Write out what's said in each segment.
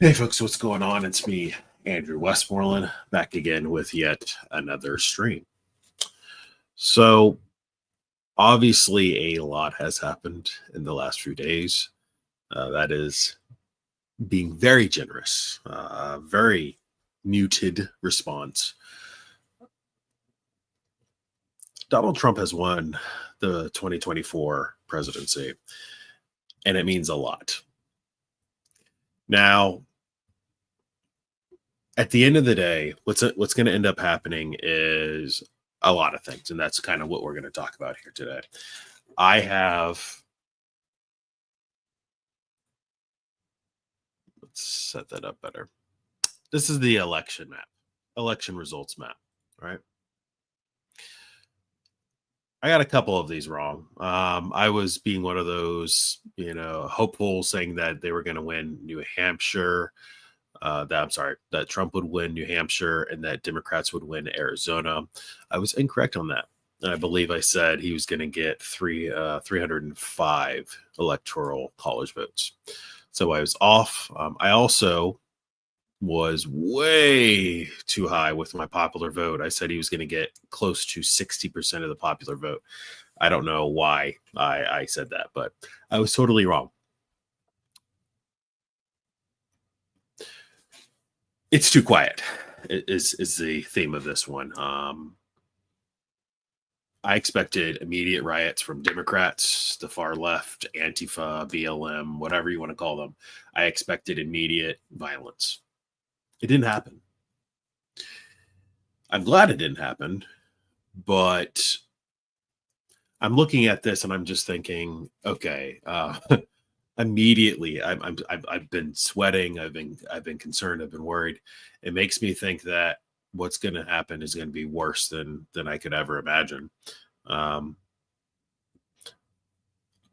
Hey folks, what's going on? It's me, Andrew Westmoreland, back again with yet another stream. So, obviously, a lot has happened in the last few days. That is being very generous, very muted response. Donald Trump has won the 2024 presidency, and it means a lot. Now, at the end of the day, what's going to end up happening is a lot of things, and that's kind of what we're going to talk about here today. I have let's set that up better. This is the election map, election results map, right? I got a couple of these wrong. I was being one of those, hopeful, saying that they were going to win New Hampshire. That Trump would win New Hampshire and that Democrats would win Arizona. I was incorrect on that. I believe I said he was going to get 305 electoral college votes. So I was off. I also was way too high with my popular vote. I said he was going to get close to 60% of the popular vote. I don't know why I said that, but I was totally wrong. It's too quiet is the theme of this one. I expected immediate riots from Democrats, the far left, Antifa, BLM, whatever you want to call them. I expected immediate violence. It didn't happen. I'm glad it didn't happen, but I'm looking at this and I'm just thinking, okay, immediately I've been sweating, I've been concerned, I've been worried. It makes me think that what's going to happen is going to be worse than I could ever imagine. Um,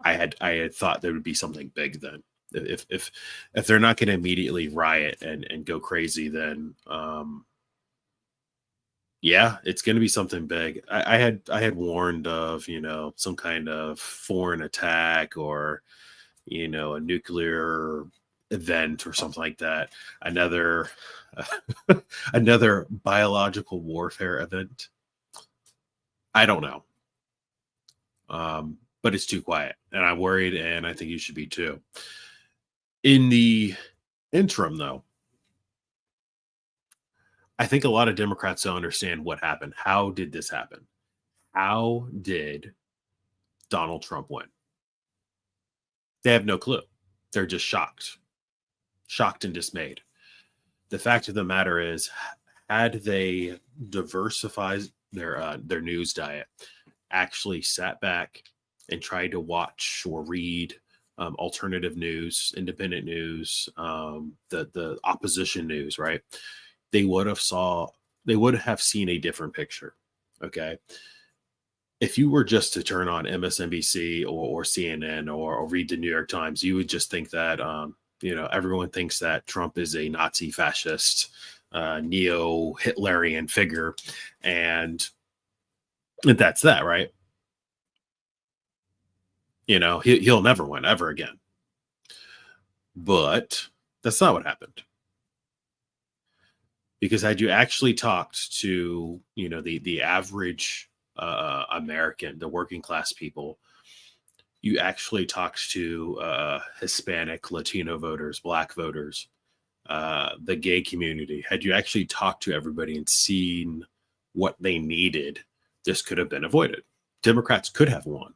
I had thought there would be something big then. If they're not going to immediately riot and go crazy, then yeah, it's going to be something big. I had warned of some kind of foreign attack or a nuclear event or something like that. Another another biological warfare event. I don't know, but it's too quiet, and I'm worried, and I think you should be too. In the interim, though, I think a lot of Democrats don't understand what happened. How did this happen? How did Donald Trump win? They have no clue. They're just shocked and dismayed. The fact of the matter is, had they diversified their news diet, actually sat back and tried to watch or read alternative news, independent news, the opposition news, right? They would have seen a different picture. Okay, if you were just to turn on MSNBC or CNN or read the New York Times, you would just think that everyone thinks that Trump is a Nazi fascist, neo Hitlerian figure, and that's that, right? He'll never win ever again. But that's not what happened. Because had you actually talked to the average American, the working class people, you actually talked to Hispanic, Latino voters, Black voters, the gay community. Had you actually talked to everybody and seen what they needed, this could have been avoided. Democrats could have won.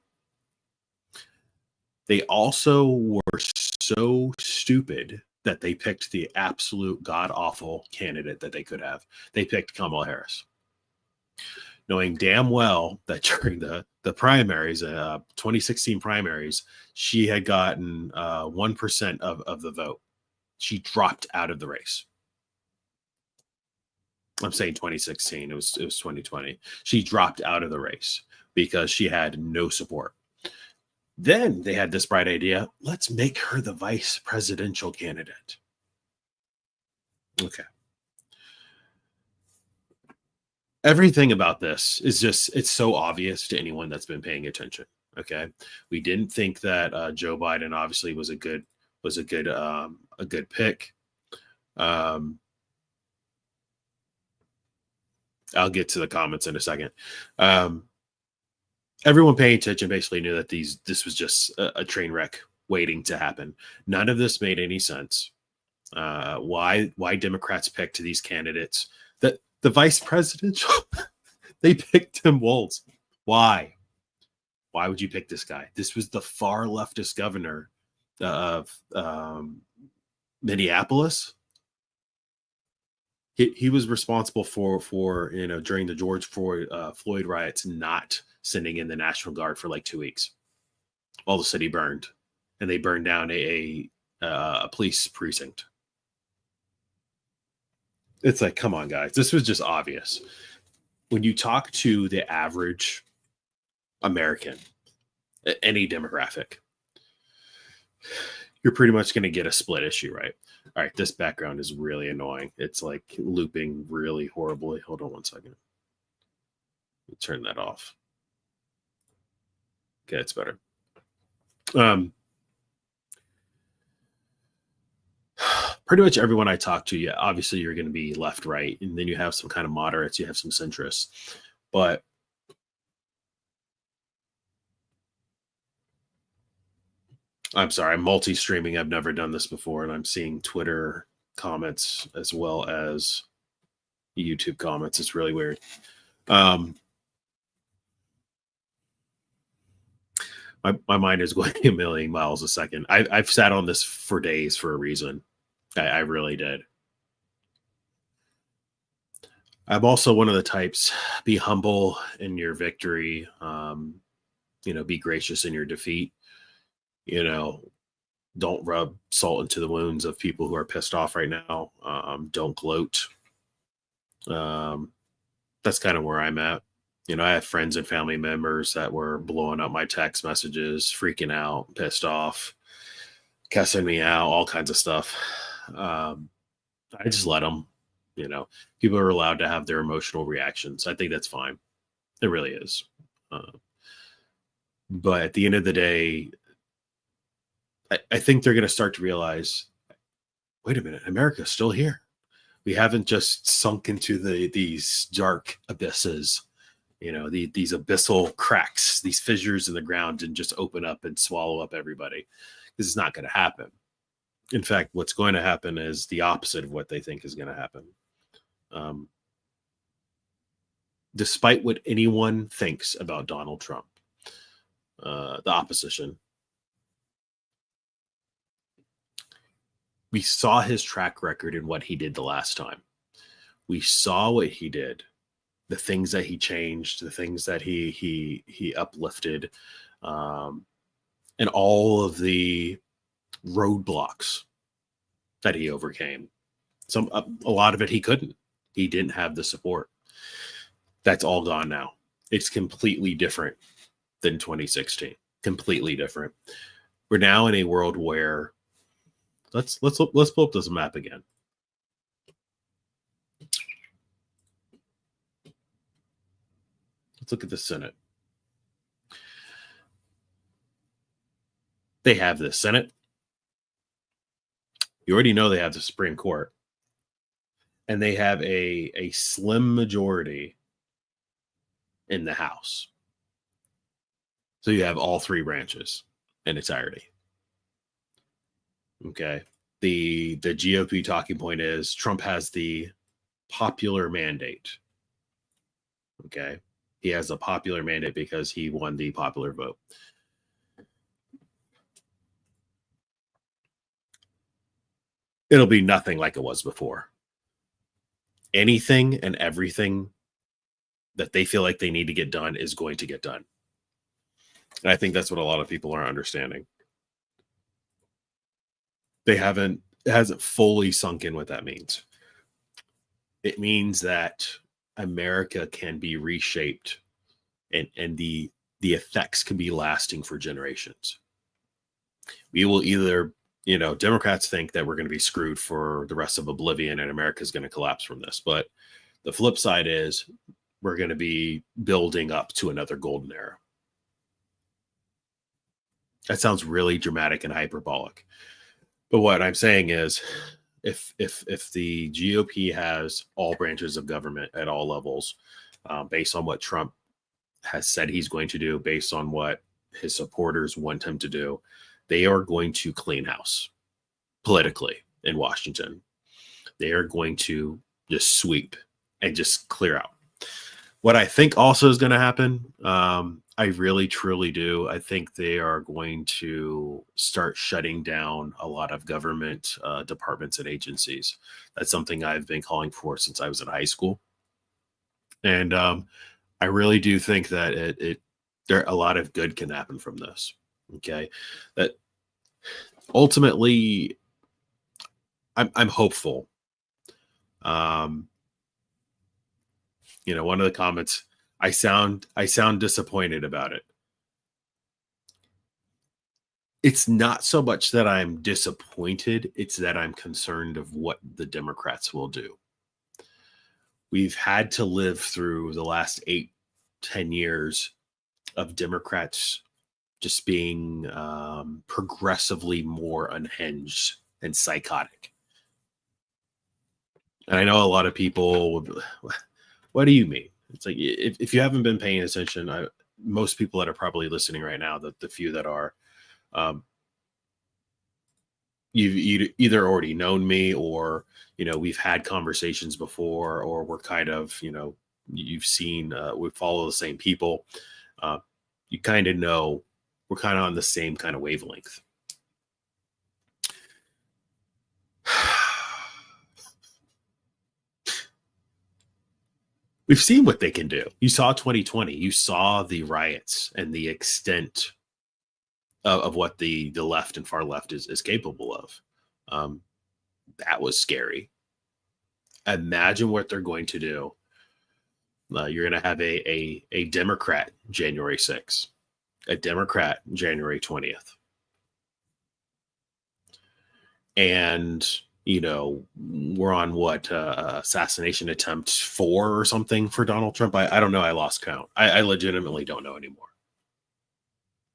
They also were so stupid that they picked the absolute god awful candidate that they could have. They picked Kamala Harris, knowing damn well that during the primaries, 2016 primaries, she had gotten 1% of the vote. She dropped out of the race. I'm saying 2016. It was 2020. She dropped out of the race because she had no support. Then they had this bright idea. Let's make her the vice presidential candidate. Okay. Everything about this is it's so obvious to anyone that's been paying attention. Okay. We didn't think that Joe Biden obviously was a good pick. Um, I'll get to the comments in a second. Um, Everyone paying attention basically knew that this was just a train wreck waiting to happen. None of this made any sense. Why Democrats picked these candidates? That the vice presidential they picked Tim Walz. Why? Why would you pick this guy? This was the far leftist governor of Minneapolis. He was responsible for during the George Floyd riots not sending in the National Guard for like 2 weeks while the city burned, and they burned down a police precinct. It's like, come on, guys, this was just obvious. When you talk to the average American, any demographic, you're pretty much going to get a split issue, right? All right, this background is really annoying. It's like looping really horribly. Hold on one second. Let me turn that off. Okay, it's better. Pretty much everyone I talk to, yeah, obviously you're going to be left, right, and then you have some kind of moderates, you have some centrists, but I'm sorry, I'm multi-streaming. I've never done this before, and I'm seeing Twitter comments as well as YouTube comments. It's really weird. My mind is going a million miles a second. I've sat on this for days for a reason. I really did. I'm also one of the types: be humble in your victory. Be gracious in your defeat. Don't rub salt into the wounds of people who are pissed off right now. Don't gloat. That's kind of where I'm at. I have friends and family members that were blowing up my text messages, freaking out, pissed off, cussing me out, all kinds of stuff. I just let them. People are allowed to have their emotional reactions. I think that's fine. It really is. But at the end of the day, I think they're going to start to realize, wait a minute, America's still here. We haven't just sunk into these dark abysses, these abyssal cracks, these fissures in the ground, and just open up and swallow up everybody. This is not going to happen. In fact, what's going to happen is the opposite of what they think is going to happen. Despite what anyone thinks about Donald Trump, the opposition, we saw his track record and what he did the last time. We saw what he did, the things that he changed, the things that he uplifted, and all of the roadblocks that he overcame. A lot of it he couldn't. He didn't have the support. That's all gone now. It's completely different than 2016. Completely different. We're now in a world where let's pull up this map again. Let's look at the Senate. They have the Senate. You already know they have the Supreme Court. And they have a slim majority in the House. So you have all three branches in entirety. Okay. The GOP talking point is Trump has the popular mandate. Okay. He has a popular mandate because he won the popular vote. It'll be nothing like it was before. Anything and everything that they feel like they need to get done is going to get done. And I think that's what a lot of people are understanding. It hasn't fully sunk in what that means. It means that America can be reshaped and the effects can be lasting for generations. We will either, Democrats think that we're going to be screwed for the rest of oblivion and America is going to collapse from this. But the flip side is we're going to be building up to another golden era. That sounds really dramatic and hyperbolic. But what I'm saying is if the GOP has all branches of government at all levels, based on what Trump has said he's going to do, based on what his supporters want him to do, they are going to clean house politically in Washington. They are going to just sweep and just clear out. What I think also is going to happen, I really truly do. I think they are going to start shutting down a lot of government departments and agencies. That's something I've been calling for since I was in high school, and I really do think that there a lot of good can happen from this. Okay, that ultimately, I'm hopeful. Um, one of the comments, I sound disappointed about it. It's not so much that I'm disappointed, it's that I'm concerned of what the Democrats will do. We've had to live through the last 8-10 years of Democrats just being progressively more unhinged and psychotic. And I know a lot of people would, what do you mean? It's like, if you haven't been paying attention, most people that are probably listening right now, the few that are, you've either already known me, or we've had conversations before, or we're kind of, you've seen, we follow the same people. You kind of know we're kind of on the same kind of wavelength. We've seen what they can do. You saw 2020. You saw the riots and the extent of what the left and far left is capable of. That was scary. Imagine what they're going to do. You're going to have a Democrat January 6th, a Democrat January 20th. And, we're on what, assassination attempt 4 or something for Donald Trump. I don't know. I lost count. I legitimately don't know anymore.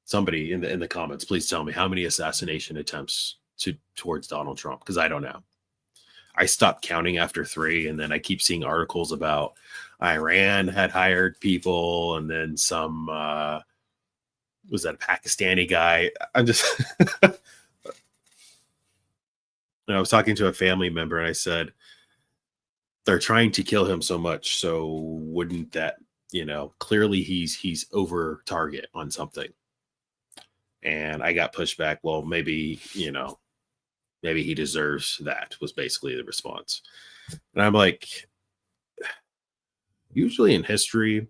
Somebody in the comments, please tell me how many assassination attempts towards Donald Trump, because I don't know. I stopped counting after 3, and then I keep seeing articles about Iran had hired people, and then some was that a Pakistani guy? I'm just I was talking to a family member, and I said, they're trying to kill him so much, so wouldn't that, clearly he's over target on something. And I got pushed back. Well, maybe he deserves that, was basically the response. And I'm like, usually in history,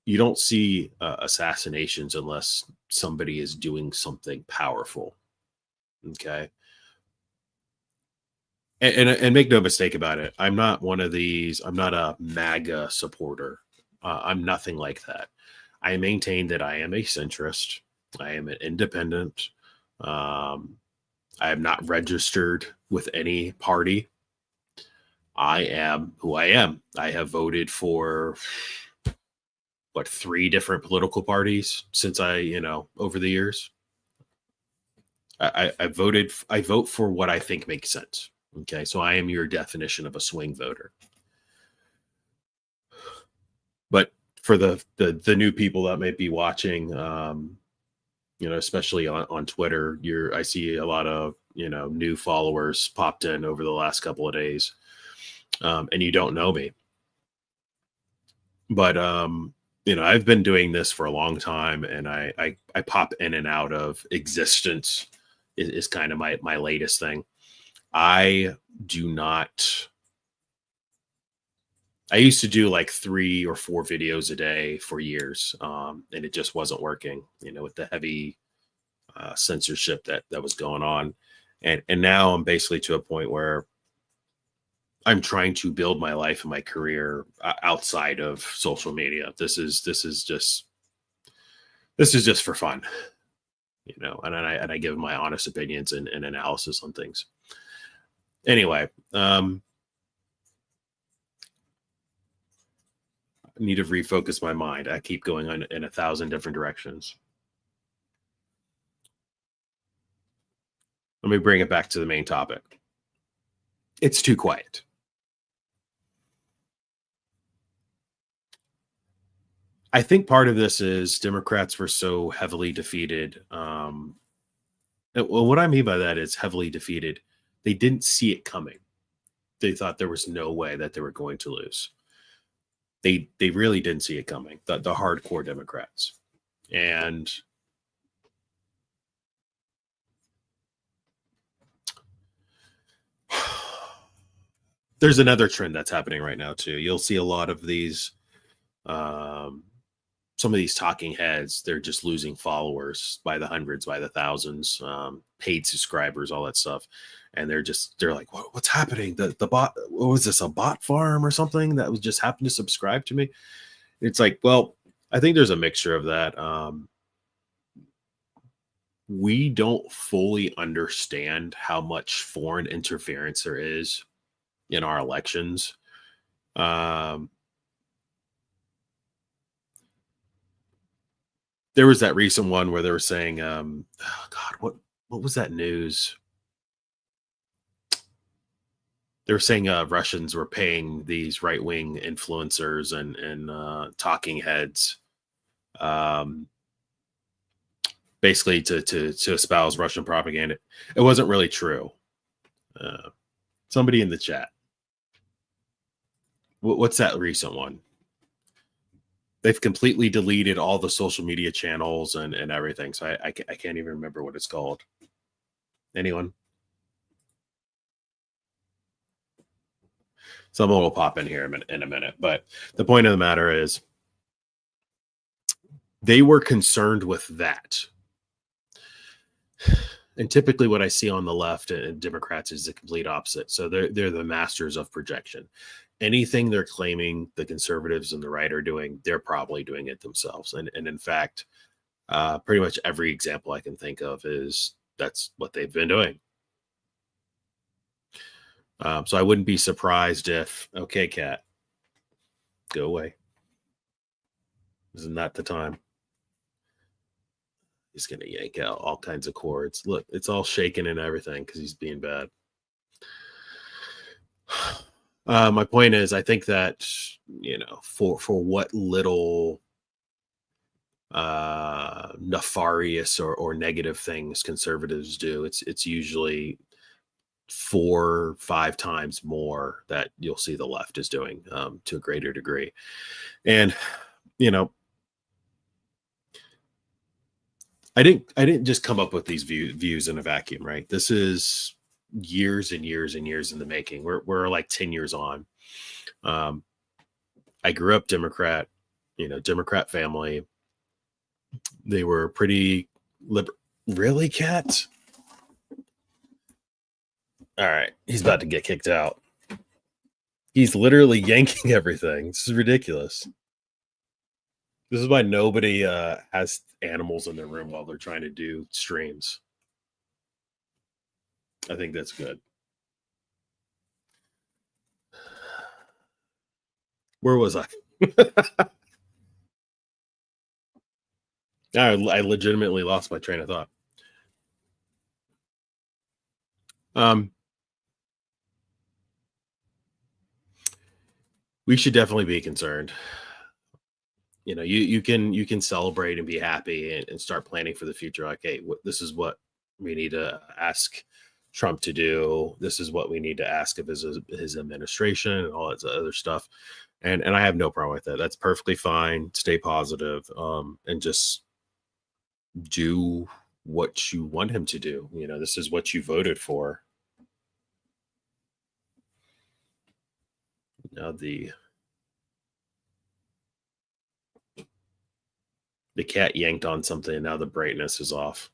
you don't see assassinations unless somebody is doing something powerful. Okay. And make no mistake about it, I'm not one of these. I'm not a MAGA supporter. I'm nothing like that. I maintain that I am a centrist. I am an independent. I am not registered with any party. I am who I am. I have voted for 3 different political parties since over the years. I vote for what I think makes sense. Okay, so I am your definition of a swing voter. But for the new people that may be watching, especially on Twitter, I see a lot of new followers popped in over the last couple of days, and you don't know me, but I've been doing this for a long time, and I pop in and out of existence is kind of my latest thing. I used to do like 3 or 4 videos a day for years, and it just wasn't working, with the heavy censorship that was going on. And now I'm basically to a point where I'm trying to build my life and my career outside of social media. This is just for fun, and I give my honest opinions and analysis on things. Anyway, I need to refocus my mind. I keep going in 1,000 different directions. Let me bring it back to the main topic. It's too quiet. I think part of this is Democrats were so heavily defeated. Well, what I mean by that is heavily defeated. They didn't see it coming. They thought there was no way that they were going to lose. They really didn't see it coming. The hardcore Democrats, and there's another trend that's happening right now too. You'll see a lot of these, um, some of these talking heads. They're just losing followers by the hundreds, by the thousands, paid subscribers, all that stuff, and they're like, what's happening? The bot, what was this, a bot farm or something that was just happened to subscribe to me? It's like, well, I think there's a mixture of that. We don't fully understand how much foreign interference there is in our elections. Um, there was that recent one where they were saying, oh God, what was that news? They were saying Russians were paying these right wing influencers and talking heads, um, basically to espouse Russian propaganda. It wasn't really true. Somebody in the chat, what's that recent one? They've completely deleted all the social media channels and everything. So I can't even remember what it's called. Anyone? Someone will pop in here in a minute. But the point of the matter is, they were concerned with that. And typically what I see on the left and Democrats is the complete opposite. So they're the masters of projection. Anything they're claiming the conservatives and the right are doing, they're probably doing it themselves. And in fact, pretty much every example I can think of is that's what they've been doing. So I wouldn't be surprised if, okay, Cat, go away. Isn't that the time? He's going to yank out all kinds of cords. Look, it's all shaking and everything because he's being bad. My point is, I think that, for what little nefarious or negative things conservatives do, it's usually 4-5 times more that you'll see the left is doing, to a greater degree. And I didn't just come up with these views in a vacuum, right? This is years and years and years in the making. We're like 10 years on. I grew up Democrat, Democrat family. They were pretty liberal. Really, Cat? All right, he's about to get kicked out. He's literally yanking everything. This is ridiculous. This is why nobody has animals in their room while they're trying to do streams. I think that's good. Where was I? I legitimately lost my train of thought. We should definitely be concerned. You can celebrate and be happy and start planning for the future. Like, hey, this is what we need to ask Trump to do. This is what we need to ask of his administration and all that other stuff. And I have no problem with that. That's perfectly fine. Stay positive, and just do what you want him to do. This is what you voted for. Now the cat yanked on something and now the brightness is off.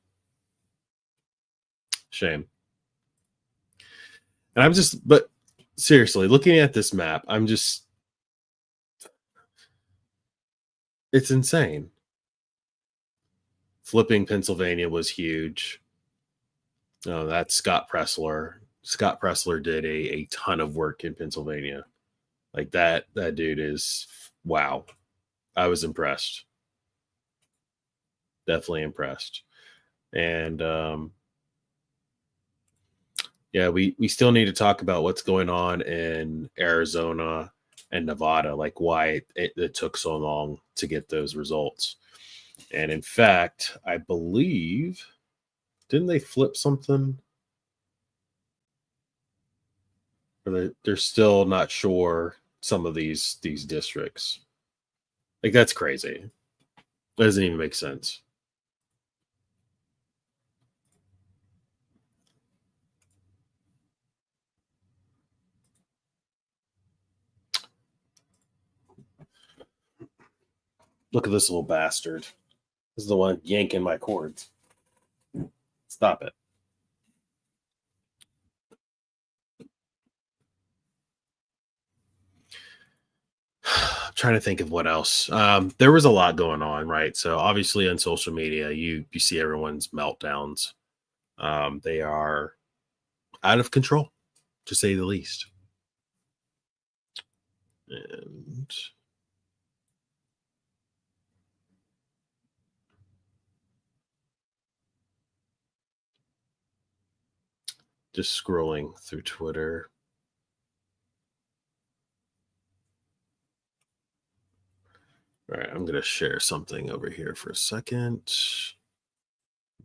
Shame. And but seriously, looking at this map, it's insane. Flipping Pennsylvania was huge. Oh, that's Scott Presler. Scott Presler did a ton of work in Pennsylvania. Like that dude is, wow. I was impressed. Definitely impressed. And Yeah, we still need to talk about what's going on in Arizona and Nevada, like why it took so long to get those results. And in fact, I believe didn't they flip something? Or they're still not sure some of these districts. Like that's crazy. That doesn't even make sense. Look at this little bastard. This is the one yanking my cords. Stop it. I'm trying to think of what else. There was a lot going on, right? So obviously on social media, you see everyone's meltdowns. They are out of control, to say the least. And just scrolling through Twitter. All right, I'm going to share something over here for a second.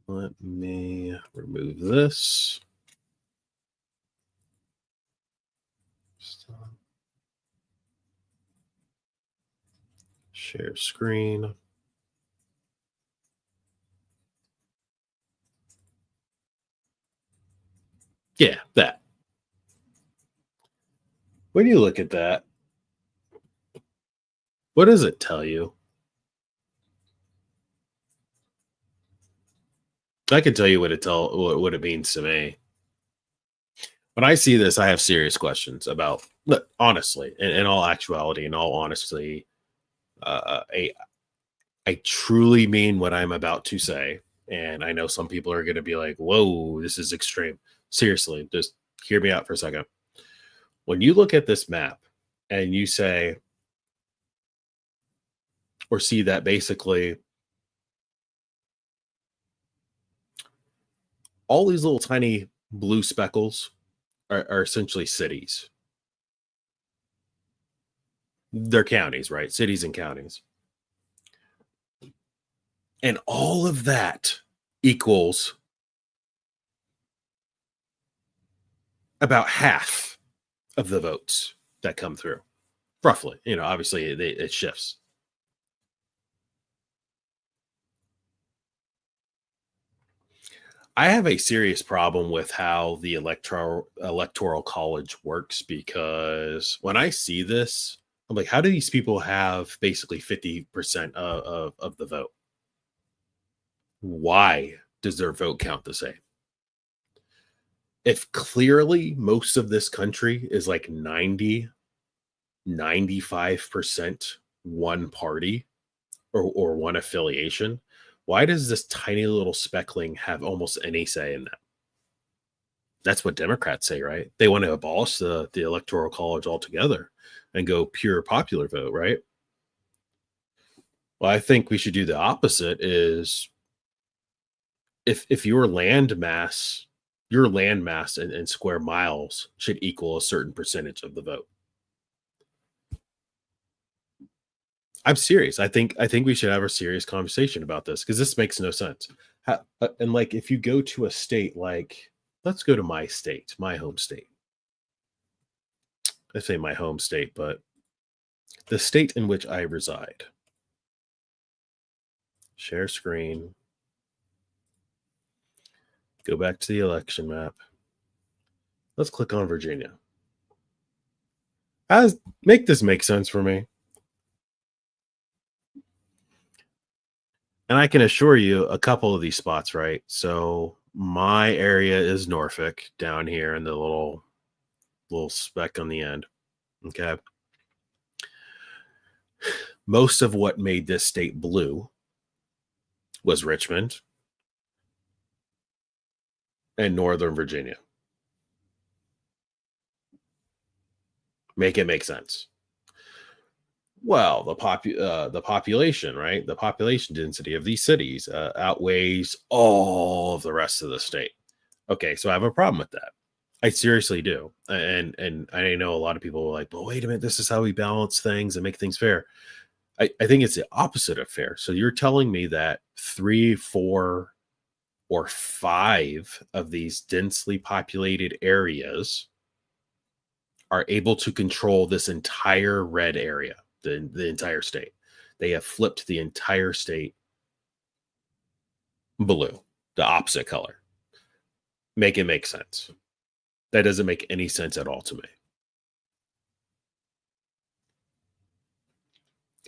Let me remove this. Stop. Share screen. Yeah, that. When you look at that, what does it tell you? I can tell you what it means to me. When I see this, I have serious questions about. Look, honestly, in all actuality, in all honesty, I truly mean what I'm about to say, and I know some people are going to be like, "Whoa, this is extreme." Seriously, just hear me out for a second. When you look at this map and you say or see that basically all these little tiny blue speckles are essentially cities. They're counties, right? Cities and counties. And all of that equals about half of the votes that come through, roughly. Obviously it shifts. I have a serious problem with how the electoral college works because when I see this, I'm like, how do these people have basically 50% of the vote? Why does their vote count the same? If clearly most of this country is like 95% one party or one affiliation, why does this tiny little speckling have almost any say in that? That's what Democrats say, right? They want to abolish the electoral college altogether and go pure popular vote, right? Well, I think we should do the opposite is if your land mass in square miles should equal a certain percentage of the vote. I'm serious. I think we should have a serious conversation about this because this makes no sense. And like if you go to a state like let's go to my state, my home state. I say my home state, but the state in which I reside. Share screen. Go back to the election map. Let's click on Virginia. Make this make sense for me. And I can assure you a couple of these spots, right? So my area is Norfolk down here in the little speck on the end. Okay. Most of what made this state blue was Richmond and Northern Virginia. Make it make sense. Well, the population, right? The population density of these cities outweighs all of the rest of the state. Okay, so I have a problem with that. I seriously do. And I know a lot of people are like, well, wait a minute, this is how we balance things and make things fair. I think it's the opposite of fair. So you're telling me that three, four, or five of these densely populated areas are able to control this entire red area, the entire state. They have flipped the entire state blue, the opposite color. Make it make sense. That doesn't make any sense at all to me.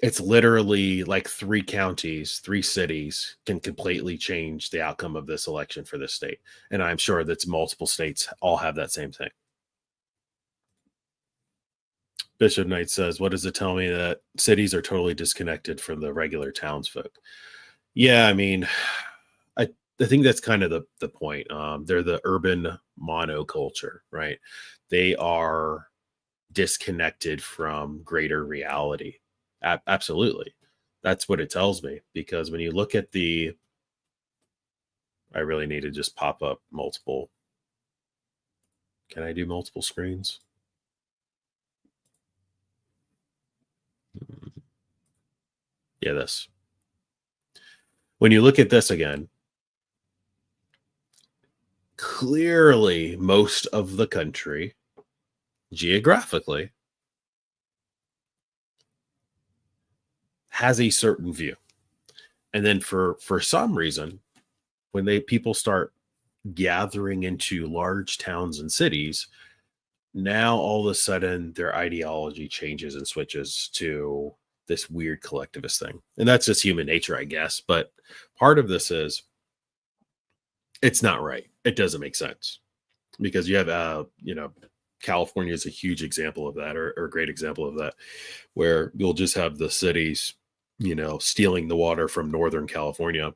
It's literally like three counties, three cities can completely change the outcome of this election for this state. And I'm sure that's multiple states all have that same thing. Bishop Knight says, what does it tell me that cities are totally disconnected from the regular townsfolk? Yeah, I mean, I think that's kind of the point. They're the urban monoculture, right? They are disconnected from greater reality. Absolutely. That's what it tells me. Because when you look at I really need to just pop up multiple. Can I do multiple screens? Yeah, this. When you look at this again, clearly most of the country geographically has a certain view. And then for some reason, when people start gathering into large towns and cities, now all of a sudden their ideology changes and switches to this weird collectivist thing. And that's just human nature, I guess. But part of this is it's not right. It doesn't make sense because you have, California is a huge example of that, or a great example of that, where you'll just have the cities, stealing the water from Northern California.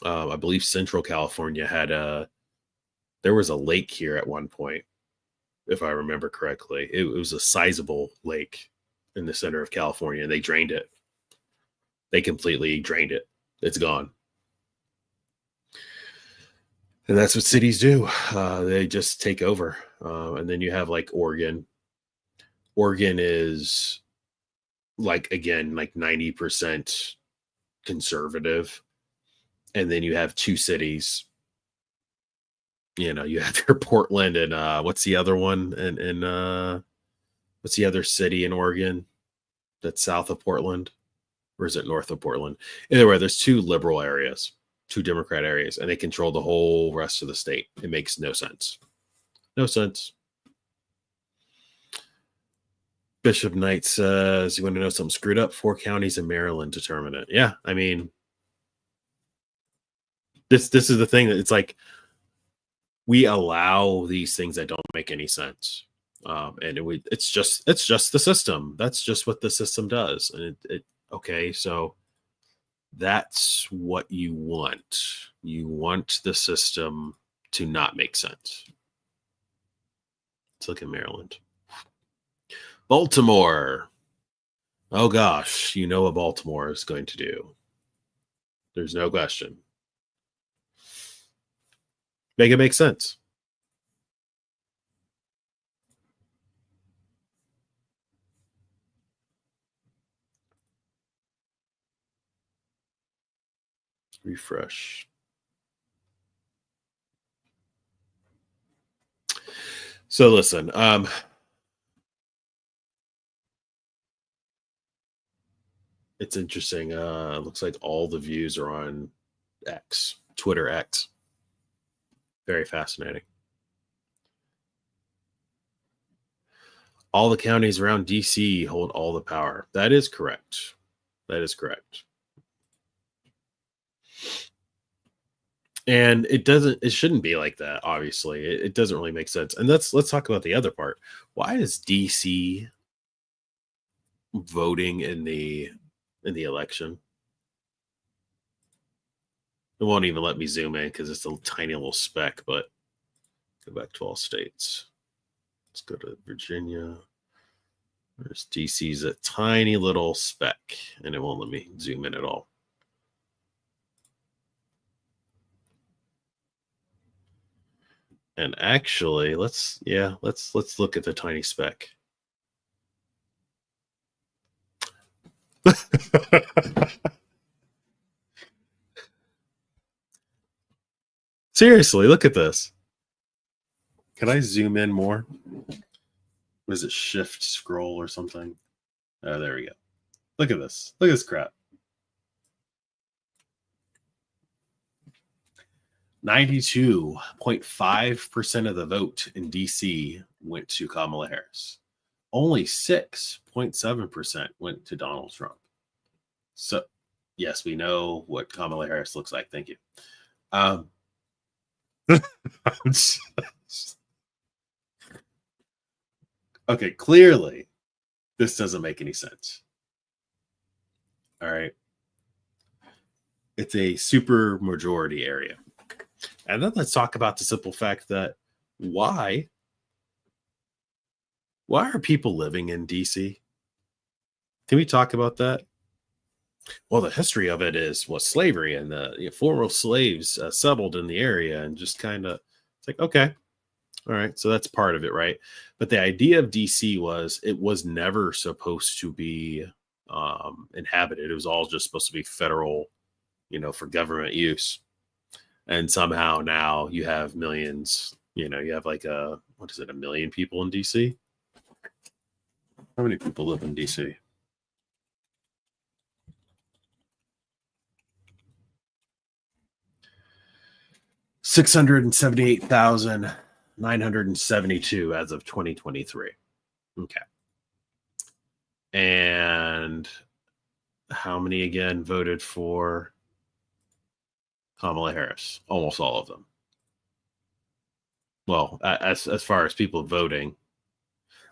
I believe Central California there was a lake here at one point, if I remember correctly. It was a sizable lake in the center of California, and they drained it. They completely drained it. It's gone. And that's what cities do. They just take over. And then you have like Oregon. Oregon is again, 90% conservative. And then you have two cities. You have your Portland and what's the other one? And what's the other city in Oregon that's south of Portland? Or is it north of Portland? Either way, there's two liberal areas, two Democrat areas, and they control the whole rest of the state. It makes no sense. No sense. Bishop Knight says, you want to know something screwed up? 4 counties in Maryland determine it. Yeah, I mean, this is the thing that it's like we allow these things that don't make any sense. And it's just the system. That's just what the system does. And okay, so that's what you want. You want the system to not make sense. Let's look at Maryland. Baltimore. Oh gosh, you know what Baltimore is going to do. There's no question. Make it make sense. Refresh. So listen, it's interesting. Looks like all the views are on X, Twitter X. Very fascinating. All the counties around DC hold all the power. That is correct. That is correct. And it shouldn't be like that, obviously. It doesn't really make sense. And let's talk about the other part. Why is DC voting in the election? It won't even let me zoom in because it's a tiny little speck, but go back to all states. Let's go to Virginia. There's DC's a tiny little speck, and it won't let me zoom in at all. And actually, let's look at the tiny speck. Seriously, look at this. Can I zoom in more? Was it shift scroll or something? Oh, there we go. Look at this. Look at this crap. 92.5% of the vote in DC went to Kamala Harris. Only 6.7% went to Donald Trump. So, yes, we know what Kamala Harris looks like. Thank you. Okay, clearly, this doesn't make any sense. All right. It's a super majority area. And then let's talk about the simple fact that why are people living in DC? Can we talk about that? Well, the history of it was slavery, and the former slaves settled in the area, and just kind of, it's like, okay, all right, so that's part of it, right? But the idea of DC was it was never supposed to be inhabited. It was all just supposed to be federal, for government use. And somehow now you have millions, you have like a million people in DC? How many people live in DC? $678,972 as of 2023. Okay. And how many again voted for Kamala Harris? Almost all of them. Well, as far as people voting,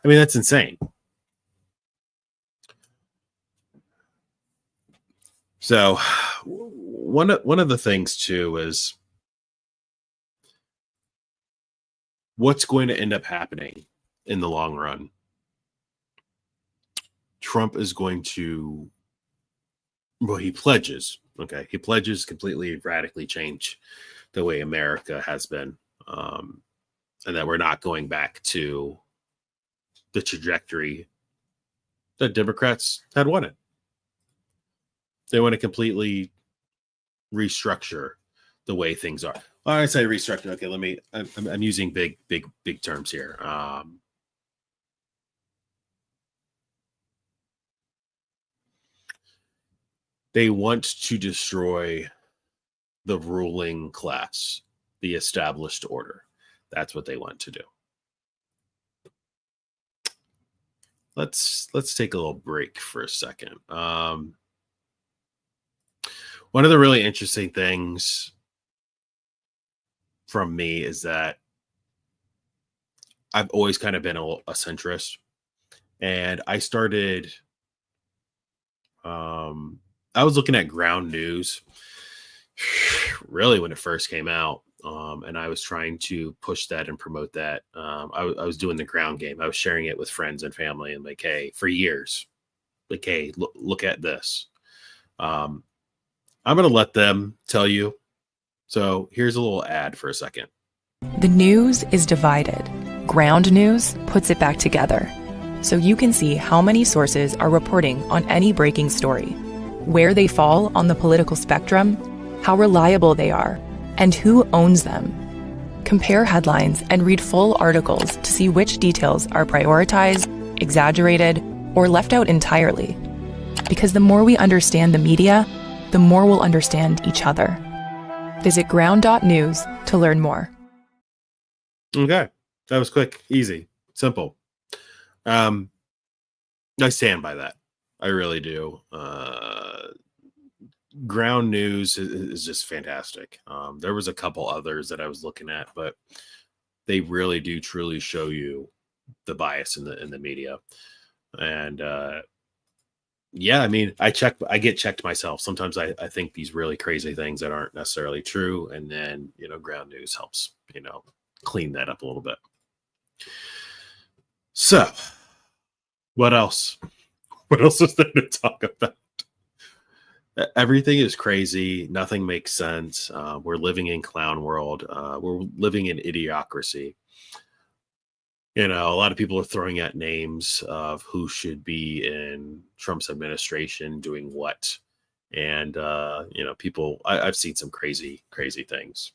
I mean, that's insane. So one of the things too is what's going to end up happening in the long run. Trump is going to, well, he pledges completely radically change the way America has been, and that we're not going back to the trajectory that Democrats had wanted. They want to completely restructure the way things are. Well, I say restructure. Okay, I'm using big terms here. They want to destroy the ruling class, the established order. That's what they want to do. Let's take a little break for a second. One of the really interesting things from me is that I've always kind of been a centrist, and I started. I was looking at Ground News really when it first came out, and I was trying to push that and promote that. I was doing the ground game. I was sharing it with friends and family, and like, hey, for years, like, hey, look at this. I'm going to let them tell you. So here's a little ad for a second. The news is divided. Ground News puts it back together, so you can see how many sources are reporting on any breaking story, where they fall on the political spectrum, how reliable they are, and who owns them. Compare headlines and read full articles to see which details are prioritized, exaggerated, or left out entirely. Because the more we understand the media, the more we'll understand each other. Visit ground.news to learn more. Okay. That was quick, easy, simple. I stand by that. I really do. Ground News is just fantastic. There was a couple others that I was looking at, but they really do truly show you the bias in the media. And yeah, I mean, I get checked myself. Sometimes I think these really crazy things that aren't necessarily true. And then, Ground News helps, clean that up a little bit. So what else? What else is there to talk about? Everything is crazy. Nothing makes sense. We're living in clown world. We're living in idiocracy. A lot of people are throwing out names of who should be in Trump's administration doing what. And, I've seen some crazy, crazy things.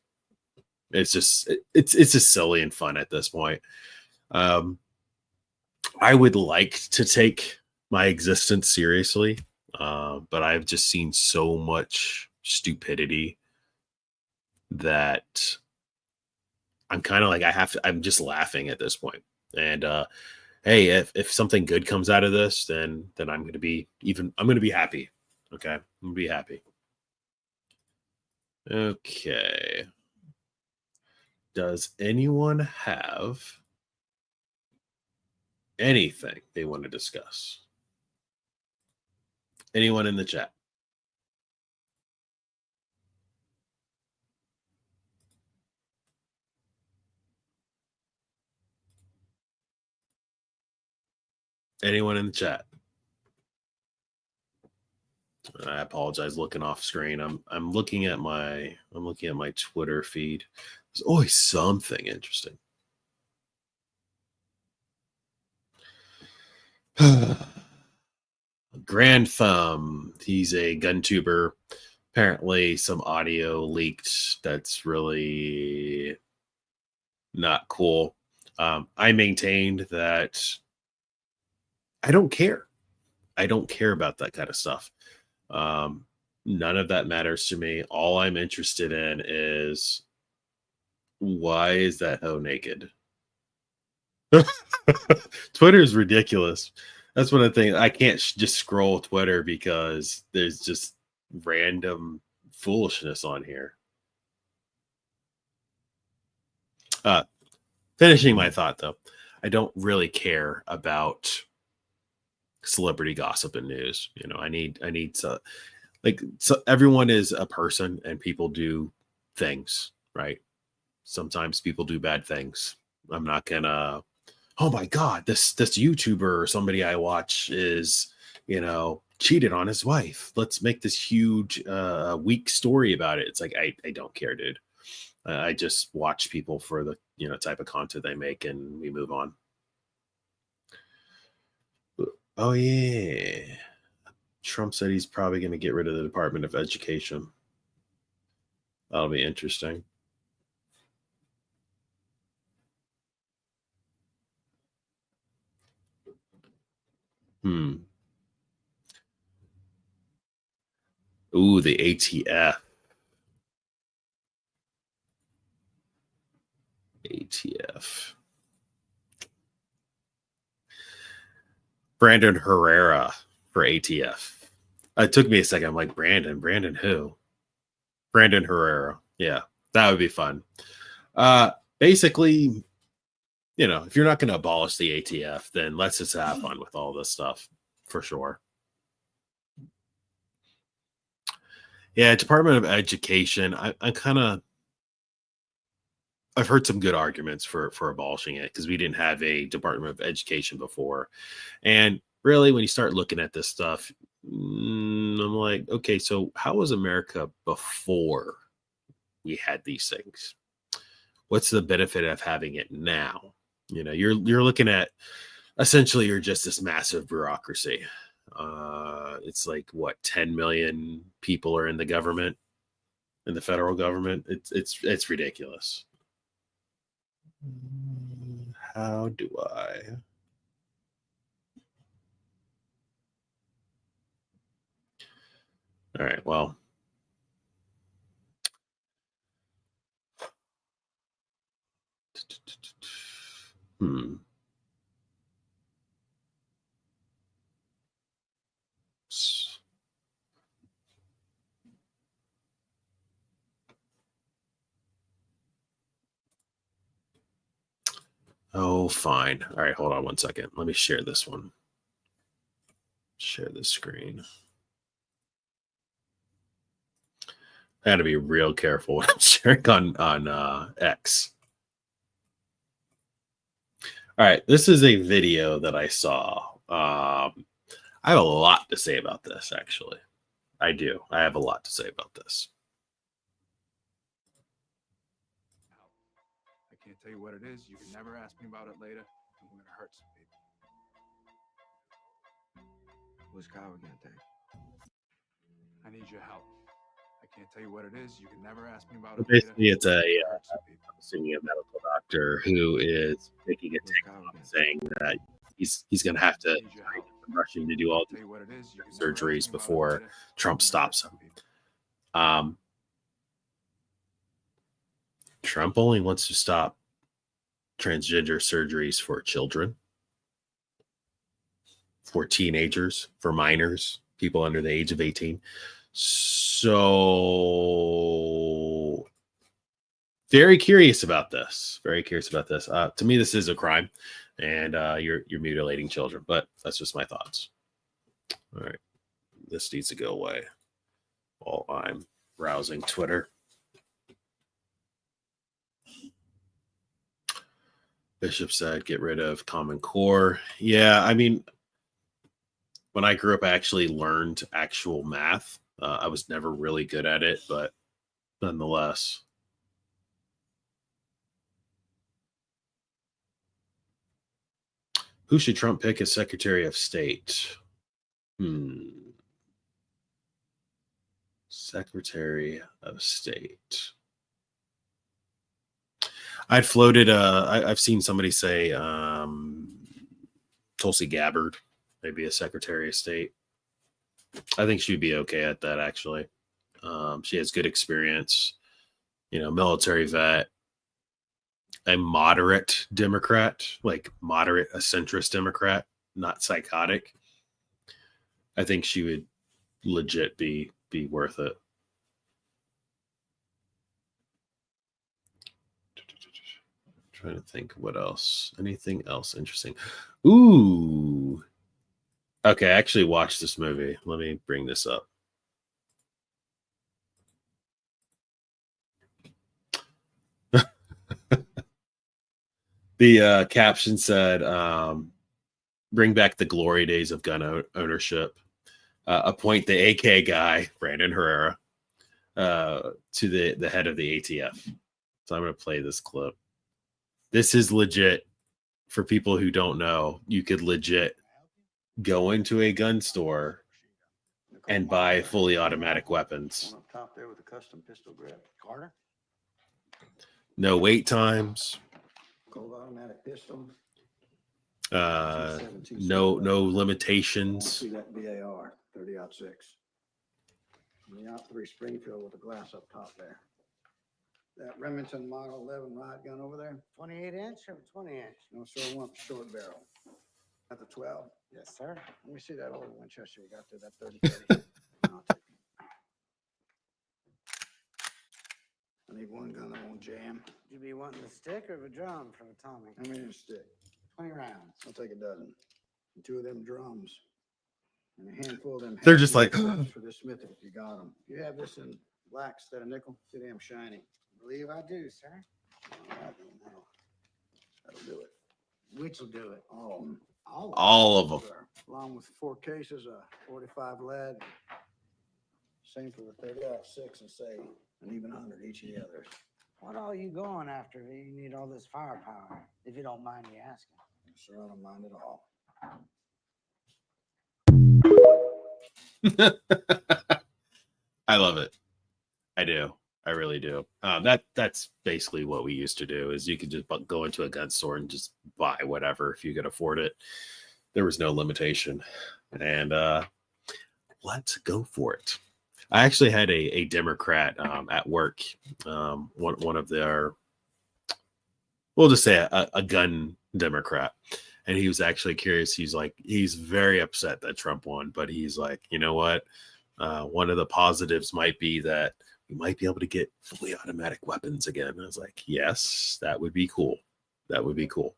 It's just, it's just silly and fun at this point. I would like to take my existence seriously, but I've just seen so much stupidity that I'm kind of like I'm just laughing at this point. And hey, if something good comes out of this, then I'm gonna be happy. Okay. I'm gonna be happy. Okay. Does anyone have anything they want to discuss? Anyone in the chat? Anyone in the chat? I apologize looking off screen. I'm looking at my Twitter feed. There's always something interesting. Grand Thumb, he's a gun tuber. Apparently some audio leaked that's really not cool. I maintained that I don't care. I don't care about that kind of stuff. None of that matters to me. All I'm interested in is, why is that hoe naked? Twitter is ridiculous. That's one of the things. I can't just scroll Twitter because there's just random foolishness on here. Finishing my thought though, I don't really care about celebrity gossip and news. I need to, so everyone is a person and people do things, right? Sometimes people do bad things. I'm not gonna, oh my God, this YouTuber or somebody I watch is, cheated on his wife. Let's make this huge, weak story about it. It's like, I don't care, dude. I just watch people for the, type of content they make and we move on. Oh yeah. Trump said he's probably going to get rid of the Department of Education. That'll be interesting. Ooh, the ATF. ATF. Brandon Herrera for ATF. It took me a second. I'm like, Brandon who? Brandon Herrera. Yeah, that would be fun. Basically, if you're not going to abolish the ATF, then let's just have fun with all this stuff for sure. Yeah, Department of Education. I've heard some good arguments for abolishing it because we didn't have a Department of Education before. And really, when you start looking at this stuff, I'm like, okay, so how was America before we had these things? What's the benefit of having it now? You're looking at, essentially, you're just this massive bureaucracy. It's like what, 10 million people are in the government, in the federal government. It's ridiculous. How do I? All right, well. Oh, fine. All right, hold on one second. Let me share this one. Share the screen. I got to be real careful when I'm sharing on X. All right, this is a video that I saw. I have a lot to say about this, actually. I do. I have a lot to say about this. I can't tell you what it is. You can never ask me about it later. I'm going to hurt some people. Who's Kyle again, Dave? I need your help. I can't tell you what it is. You can never ask me about But it later. basically, it's I'm gonna hurt some people. a medical doctor who is making a Who's take Kyle on again? saying that he's going to have to I need your help. rushing to do all Tell you what it is. You can never ask surgeries me about it before later. Trump I'm gonna stops hurt him. some people. Trump only wants to stop transgender surgeries for children, for teenagers, for minors, people under the age of 18. So very curious about this. Very curious about this. To me, this is a crime, and you're mutilating children. But that's just my thoughts. All right, this needs to go away while I'm browsing Twitter. Bishop said, "Get rid of Common Core." Yeah, I mean, when I grew up, I actually learned actual math. I was never really good at it, but nonetheless. Who should Trump pick as Secretary of State? Secretary of State. I'd floated. I've seen somebody say Tulsi Gabbard, maybe a Secretary of State. I think she'd be okay at that. Actually, she has good experience. Military vet, a moderate Democrat, like moderate, a centrist Democrat, not psychotic. I think she would legit be worth it. Trying to think what else. Anything else interesting? Ooh. Okay, I actually watched this movie. Let me bring this up. The caption said, bring back the glory days of gun ownership. Appoint the AK guy, Brandon Herrera, to the head of the ATF. So I'm going to play this clip. This is legit. For people who don't know, you could legit go into a gun store and buy fully automatic weapons. One up top there with a custom pistol grip. Carter? No wait times. Cold automatic pistol. No limitations. See that BAR 30-06. The out 3 Springfield with the glass up top there. That Remington Model 11 riot gun over there. 28-inch or 20-inch? No, sir, I want the short barrel. At the 12. Yes, sir. Let me see that old Winchester you got there, that 30. I'll take it. I need one gun that won't jam. Would you be wanting the stick or the drum for the Tommy? How many in a stick? 20 rounds. I'll take a dozen. And 2 of them drums. And a handful of them. They're just like, for this Smith if you got them. You have this in black instead of nickel. Too damn shiny. I believe I do, sir. All right, then, that'll do it. Which will do it? All of them. All of them. Sir. Along with 4 cases of 45 lead. Same for the 30-06 and say an even 100 each of the others. What all you going after? You need all this firepower, if you don't mind me asking. Sir, I don't mind at all. I love it. I do. I really do. That's basically what we used to do. Is you could just go into a gun store and just buy whatever if you could afford it. There was no limitation, and let's go for it. I actually had a Democrat at work. One of their, we'll just say a gun Democrat, and he was actually curious. He's very upset that Trump won, but he's like, you know what? One of the positives might be that we might be able to get fully automatic weapons again. I was like, yes, that would be cool. That would be cool.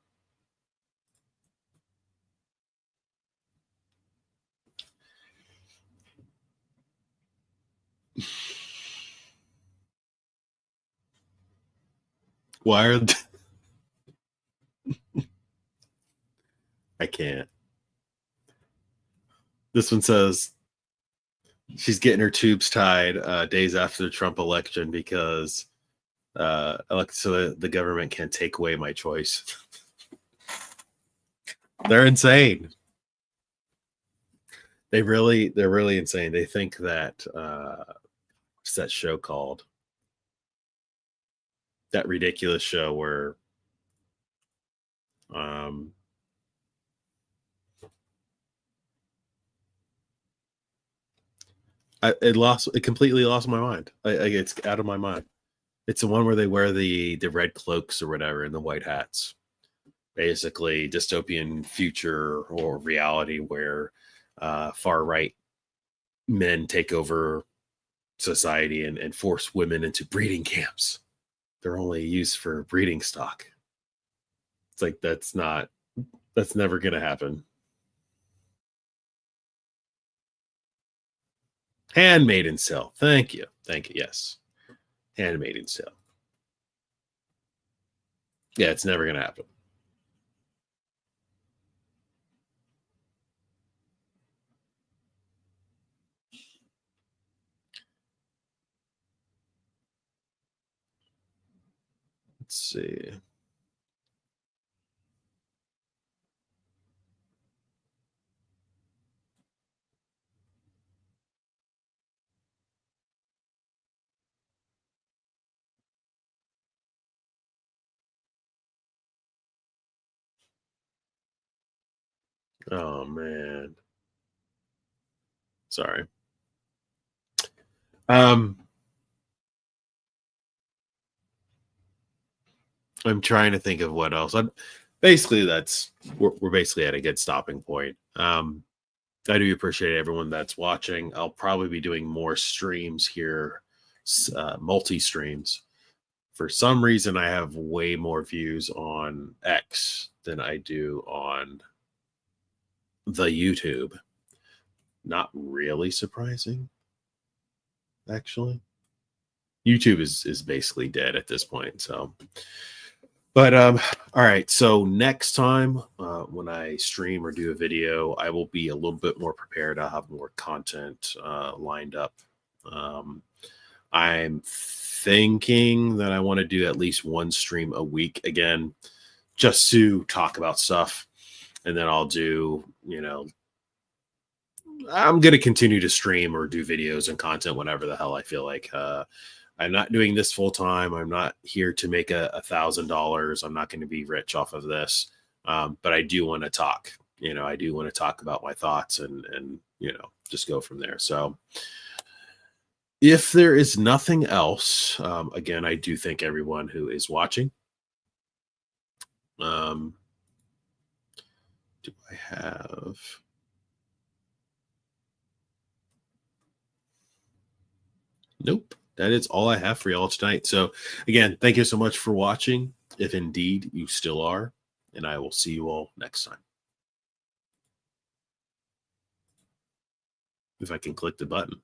Why are I can't. This one says, She's getting her tubes tied days after the Trump election because so the government can't take away my choice. They're insane. They're really insane. They think that what's that show called? That ridiculous show where it completely lost my mind. It's out of my mind. It's the one where they wear the red cloaks or whatever and the white hats. Basically, dystopian future or reality where far right men take over society and force women into breeding camps. They're only used for breeding stock. It's like that's never gonna happen. Handmaid's Tale. Thank you. Yes, Handmaid's Tale. Yeah, it's never gonna happen. Let's see. Oh man. Sorry. I'm trying to think of what else. We're basically at a good stopping point. I do appreciate everyone that's watching. I'll probably be doing more streams here, multi streams. For some reason, I have way more views on X than I do on the YouTube. Not really surprising, actually. YouTube is basically dead at this point. So, but all right. So next time when I stream or do a video, I will be a little bit more prepared. I'll have more content lined up. I'm thinking that I want to do at least one stream a week again, just to talk about stuff. And then I'll do, I'm going to continue to stream or do videos and content whenever the hell I feel like. I'm not doing this full time. I'm not here to make $1,000. I'm not going to be rich off of this. But I do want to talk. I do want to talk about my thoughts and just go from there. So if there is nothing else, again, I do thank everyone who is watching. Do I have... Nope. That is all I have for y'all tonight. So again, thank you so much for watching, if indeed you still are, and I will see you all next time. If I can click the button.